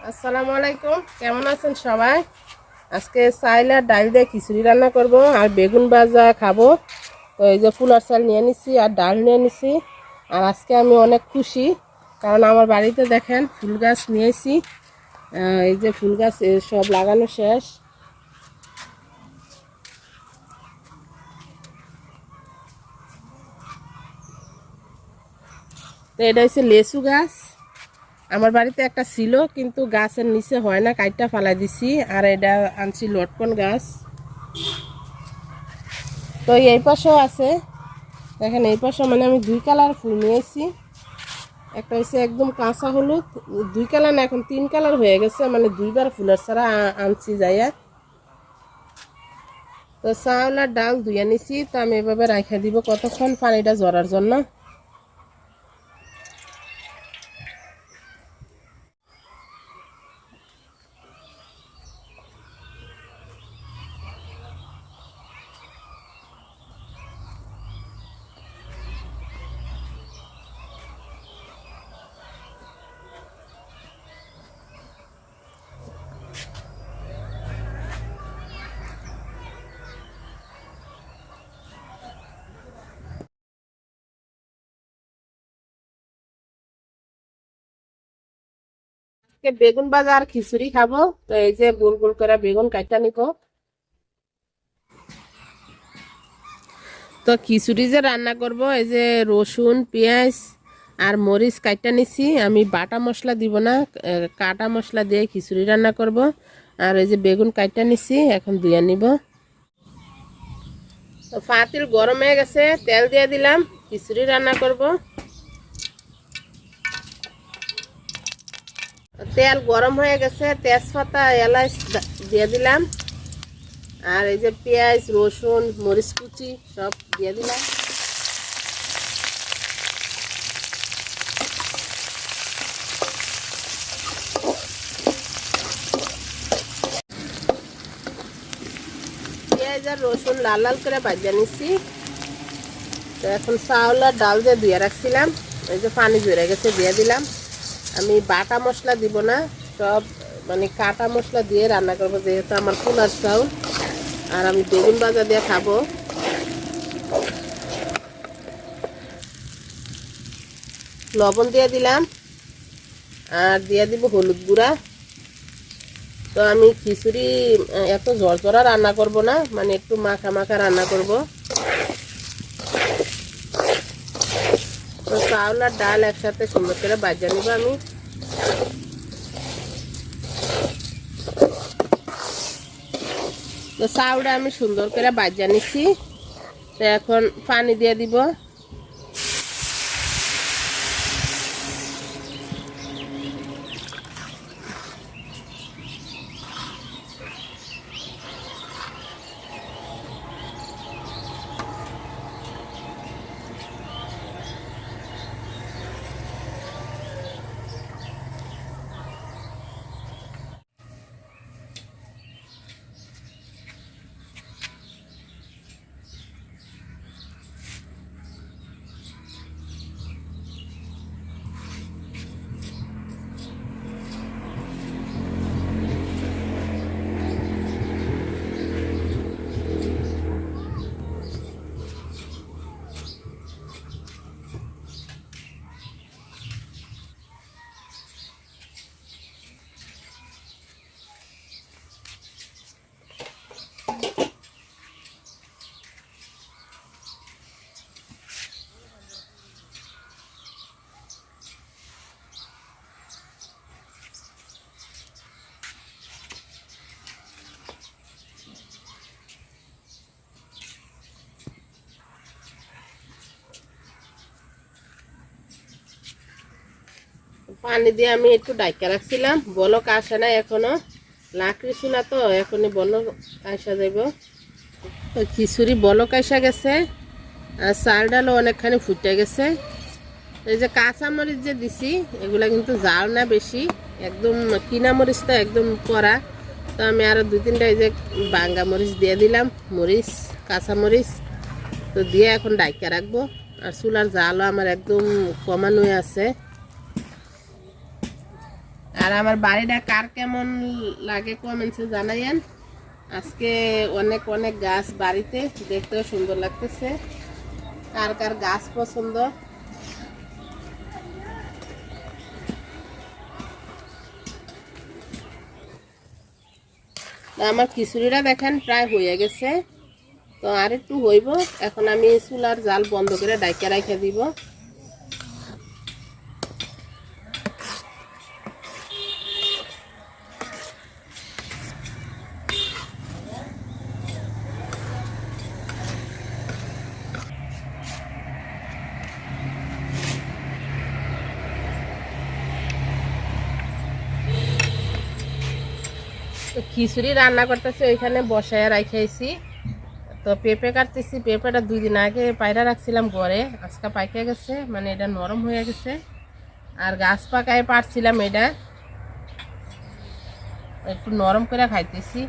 আসসালামু আলাইকুম, কেমন আছেন সবাই? আজকে চাইল আর ডাল দিয়ে খিচুড়ি রান্না করব আর বেগুন ভাজা খাবো। তো এই যে ফুলার চাল নিয়ে নিছি আর ডাল নিয়ে নিছি। আর আজকে আমি অনেক খুশি, কারণ আমার বাড়িতে দেখেন ফুল গাছ নিয়েছি। এই যে ফুল গাছ সব লাগানো শেষ। তো এটা হচ্ছে লেচু গাছ। আমার বাড়িতে একটা ছিল, কিন্তু গাছের নিচে হয় না, কাইটটা ফালাই দিছি। আর এটা আনছি লটকন গাছ। তো এই পাশেও আছে, দেখেন এই পাশে মানে আমি দুই কালার ফুল নিয়েছি। একটা হচ্ছে একদম কাঁচা হলুদ, দুই কালার না, এখন তিন কালার হয়ে গেছে, মানে দুইবার ফুলের ছাড়া আনছি যাইয়া। তো চাউল আর ডাল ধুয়ে নিছি, তো আমি এভাবে রাখা দিব কতক্ষণ পানিটা ঝরার জন্য। বেগুন ভাজা আর খিচুড়ি খাবো। তো এই যে গোল গোল করে বেগুন কাটা নিব। তো খিচুড়ি যে রান্না করব, এই যে রসুন পেঁয়াজ আর মরিচ কাটা নিছি। আমি বাটা মশলা দিব না, কাটা মশলা দিয়ে খিচুড়ি রান্না করব। আর এই যে বেগুন কাটা নিছি, এখন ধুয়ে নিব। তো পাতিল গরম হয়ে গেছে, তেল দিয়ে দিলাম, খিচুড়ি রান্না করব। তেল গরম হয়ে গেছে, তেজপাতা এলাচ দিয়ে দিলাম। আর এই যে পেঁয়াজ রসুন মরিচ কুচি সব দিয়ে দিলাম। পেঁয়াজ আর রসুন লাল লাল করে ভাজা নিচ্ছি। তো এখন চাউল আর ডাল দিয়ে ধুয়ে রাখছিলাম, এই যে পানি ঝরে গেছে, দিয়ে দিলাম। আমি বাটা মশলা দিব না, সব মানে কাটা মশলা দিয়ে রান্না করবো, যেহেতু আমার পোলার চাউল। আর আমি বেগুন ভাজা দিয়ে খাবো। লবণ দিয়ে দিলাম, আর দিয়ে দিব হলুদ গুঁড়া। তো আমি খিচুড়ি এত ঝরঝরা রান্না করব না, মানে একটু মাখা মাখা রান্না করব। তো চাউল আর ডাল একসাথে সুন্দর করে ভাজা নিব আমি। তো চাউলটা আমি সুন্দর করে ভাজা নিচ্ছি। তো এখন পানি দিয়ে দিব। পানি দিয়ে আমি একটু ডাইকা রাখছিলাম, বলক আসে না এখনো, লাকড়ি চুলা তো এখনই বলক আসা যাইব। তো খিচুড়ি বলক আসা গেছে, আর চাল ডালও অনেকখানি ফুটে গেছে। এই যে কাঁচা মরিচ যে দিছি, এগুলা কিন্তু জাল না বেশি, একদম কিনা মরিচ তো একদম কড়া। তো আমি আরো দুই তিনটা এই যে বাঙ্গা মরিচ দিয়ে দিলাম, মরিচ কাঁচা মরিচ। তো দিয়ে এখন ডাইকা রাখবো। আর চুলার জালও আমার একদম কমানো আছে। আর আমার বাড়িটা কার কেমন লাগে কমেন্টসে জানাইয়েন। আজকে অনেক অনেক গাছ বাড়িতে, দেখতেও সুন্দর লাগতেছে। কার কার গাছ পছন্দ। আমার খিচুড়িটা দেখেন প্রায় হয়ে গেছে, তো আর একটু হইব। এখন আমি চুলার জাল বন্ধ করে ডাইকা রাখা দিব। তো খিচুড়ি রান্না করতেছি, ওইখানে বসায় রাখাইছি। তো পেঁপে কাটতেছি। পেঁপেটা 2 দিন আগে পায়রা রাখছিলাম ঘরে, আজকে পাইকে গেছে, মানে এটা নরম হয়ে গেছে। আর গাছ পাকায় পারছিলাম, এটা একটু নরম করে খাইতেছি।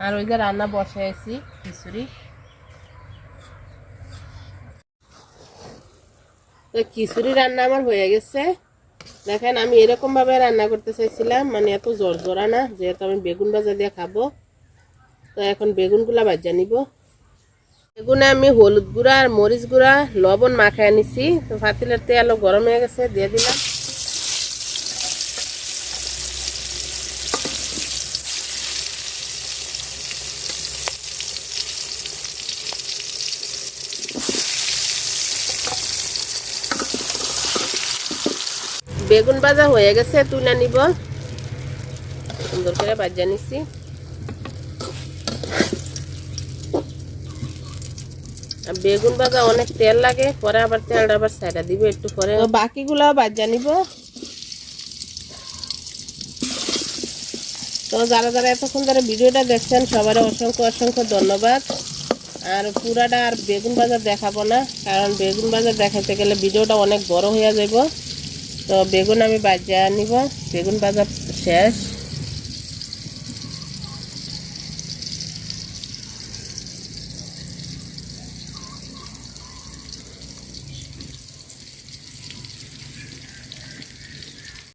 আর ওই যে রান্না বসাইছি খিচুড়ি। তো খিচুড়ি রান্না আমার হয়ে গেছে। দেখেন আমি এরকম ভাবে রান্না করতে চাইছিলাম, মানে এত জোরজোরা না, যেহেতু আমি বেগুন ভাজা দিয়ে খাবো। তো এখন বেগুনগুলা ভাজা নিব। বেগুনে আমি হলুদ গুঁড়া আর মরিচ গুঁড়া লবণ মাখায় নিছি। তো পাতিলের তেলও গরম হয়ে গেছে, দিয়ে দিলাম। বেগুন ভাজা হয়ে গেছে, তুলে নিব। সুন্দর করে ভাজা নিচ্ছি। বেগুন ভাজা অনেক তেল লাগে, পরে আবার তেলটা আবার সাইডা দিব একটু পরে। বাকিগুলো ভাজা নিব। তো যারা যারা এতক্ষণ ধরে ভিডিওটা দেখছেন সবার অসংখ্য অসংখ্য ধন্যবাদ। আর পুরাটা আর বেগুন ভাজা দেখাবো না, কারণ বেগুন ভাজা দেখাতে গেলে ভিডিওটা অনেক বড় হয়ে যাব। তো বেগুন আমি ভাজা নিব। বেগুন ভাজা শেষ।